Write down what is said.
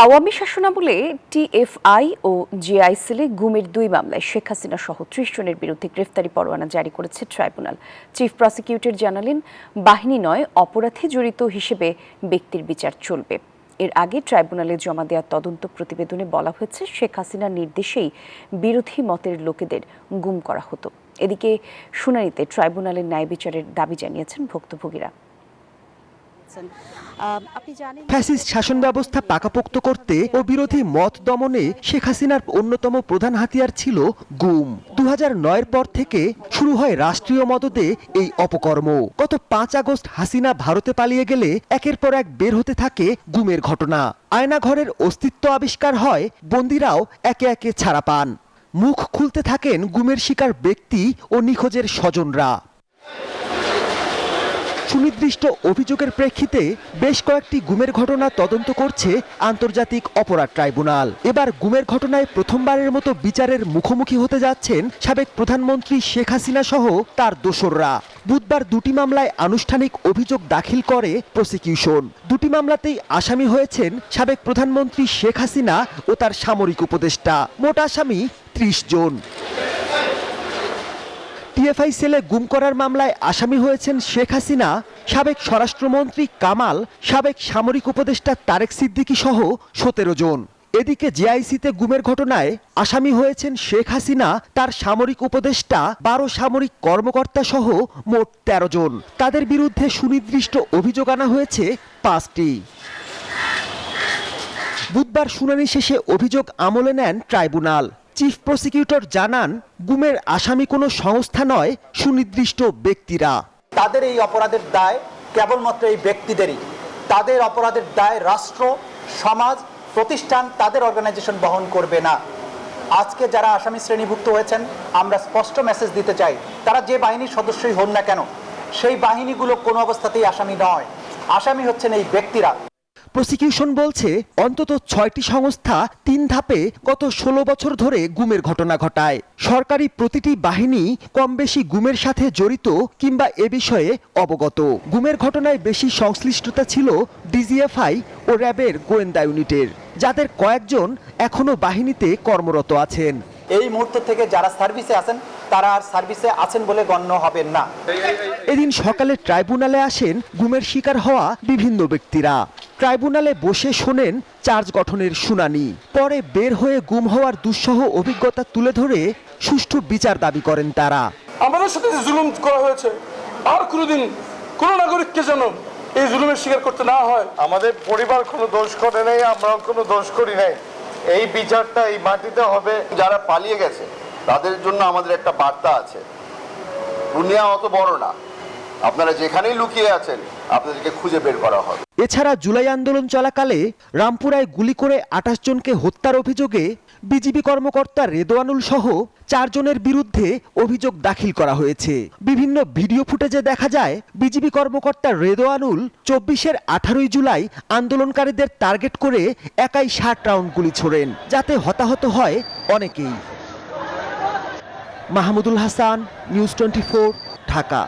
আওয়ামী শাসনামলে টিএফআই ও জেআইসিলে গুমের 2 মামলায় শেখ হাসিনা সহ 30 জনের বিরুদ্ধে গ্রেফতারি পরোয়ানা জারি করেছে ট্রাইব্যুনাল। চিফ প্রসিকিউটর জানালেন, বাহিনী নয়, অপরাধে জড়িত হিসেবে ব্যক্তির বিচার চলবে। এর আগে ট্রাইব্যুনালে জমা দেওয়া তদন্ত প্রতিবেদনে বলা হয়েছে, শেখ হাসিনার নির্দেশেই বিরোধী মতের লোকেদের গুম করা হতো। এদিকে শুনানিতে ট্রাইব্যুনালের ন্যায় বিচারের দাবি জানিয়েছেন ভুক্তভোগীরা। ফ্যাসিস্ট শাসন ব্যবস্থা পাকাপোক্ত করতে ও বিরোধী মত দমনে শেখ হাসিনার অন্যতম প্রধান হাতিয়ার ছিল গুম। 2009-এর পর থেকে শুরু হয় রাষ্ট্রীয় মদদে এই অপকর্ম। গত 5 আগস্ট হাসিনা ভারতে পালিয়ে গেলে একের পর এক বের হতে থাকে গুমের ঘটনা। আয়নাঘরের অস্তিত্ব আবিষ্কার হয়, বন্দীরাও একে একে ছাড়া পান। মুখ খুলতে থাকেন গুমের শিকার ব্যক্তি ও নিখোঁজের স্বজনরা। সুনির্দিষ্ট অভিযোগের প্রেক্ষিতে বেশ কয়েকটি গুমের ঘটনা তদন্ত করছে আন্তর্জাতিক অপরাধ ট্রাইব্যুনাল। এবার গুমের ঘটনায় প্রথমবারের মতো বিচারের মুখোমুখি হতে যাচ্ছেন সাবেক প্রধানমন্ত্রী শেখ হাসিনা সহ তার দোসররা। বুধবার 2টি মামলায় আনুষ্ঠানিক অভিযোগ দাখিল করে প্রসিকিউশন। 2টি মামলাতেই আসামি হয়েছেন সাবেক প্রধানমন্ত্রী শেখ হাসিনা ও তার সামরিক উপদেষ্টা। মোট আসামি 30 জন। টিএফআই সেলে গুম করার মামলায় আসামি হয়েছেন শেখ হাসিনা, সাবেক স্বরাষ্ট্রমন্ত্রী কামাল, সাবেক সামরিক উপদেষ্টা তারেক সিদ্দিকী সহ 17 জন। এদিকে জেআইসিতে গুমের ঘটনায় আসামি হয়েছেন শেখ হাসিনা, তার সামরিক উপদেষ্টা, 12 সামরিক কর্মকর্তা সহ মোট 13 জন। তাদের বিরুদ্ধে সুনির্দিষ্ট অভিযোগ আনা হয়েছে 5টি। বুধবার শুনানি শেষে অভিযোগ আমলে নেন ট্রাইব্যুনাল। চিফ প্রসিকিউটর জানান, গুমের আসামি কোনো সংস্থা নয়, সুনির্দিষ্ট ব্যক্তিরা। তাদের এই অপরাধের দায় কেবলমাত্র এই ব্যক্তিদেরই। তাদের অপরাধের দায় রাষ্ট্র, সমাজ, প্রতিষ্ঠান, তাদের অর্গানাইজেশন বহন করবে না। আজকে যারা আসামি শ্রেণীভুক্ত হয়েছেন, আমরা স্পষ্ট মেসেজ দিতে চাই, তারা যে বাহিনীর সদস্যই হন না কেন, সেই বাহিনীগুলো কোনো অবস্থাতেই আসামি নয়। আসামি হচ্ছেন এই ব্যক্তিরা। প্রসিকিউশন বলছে, অন্তত 6টি সংস্থা 3 ধাপে গত 16 বছর ধরে গুমের ঘটনা ঘটায়। সরকারি প্রতিটি বাহিনী কম বেশি গুমের সাথে জড়িত কিংবা এ বিষয়ে অবগত। গুমের ঘটনায় বেশি সংশ্লিষ্টতা ছিল ডিজিএফআই ও র্যাবের গোয়েন্দা ইউনিটের, যাদের কয়েকজন এখনো বাহিনীতে কর্মরত আছেন। এই মুহূর্ত থেকে যারা সার্ভিসে আছেন, তারা আর সার্ভিসে আছেন বলে গণ্য হবেন না। এদিন সকালে ট্রাইব্যুনালে আসেন গুমের শিকার হওয়া বিভিন্ন ব্যক্তিরা। ট্রাইব্যুনালে বসে শোনেন চার্জ গঠনের শুনানি। পরে বের হয়ে গুম হওয়ার দুঃসহ অভিজ্ঞতা তুলে ধরে সুষ্ঠু বিচার দাবি করেন তারা। আমাদের সাথে যে জুলুম করা হয়েছে, আর কোনোদিন কোনো নাগরিককে যেন এই জুলুমের শিকার করতে না হয়। আমাদের পরিবার কোনো দোষ করে নাই, আমরাও কোনো দোষ করি নাই। এই বিচারটা এই মাটিতে হবে। যারা পালিয়ে গেছে তাদের জন্য আমাদের একটা বার্তা আছে, দুনিয়া অত বড় না, আপনারা যেখানেই লুকিয়ে আছেন আপনাদেরকে খুঁজে বের করা হবে। এছাড়া জুলাই আন্দোলন চলাকালে রামপুরায় গুলি করে 28 জনকে হত্যার অভিযোগে বিজিবি কর্মকর্তা রেদোয়ানুল সহ 4 জনের বিরুদ্ধে অভিযোগ দাখিল করা হয়েছে। বিভিন্ন ভিডিও ফুটেজে দেখা যায়, বিজিবি কর্মকর্তা রেদোয়ানুল 24-এর 18 জুলাই আন্দোলনকারীদের টার্গেট করে একাই 60 রাউন্ড গুলি ছোড়েন, যাতে হতাহত হয় অনেকেই। মাহমুদুল হাসান, নিউজ 24, ঢাকা।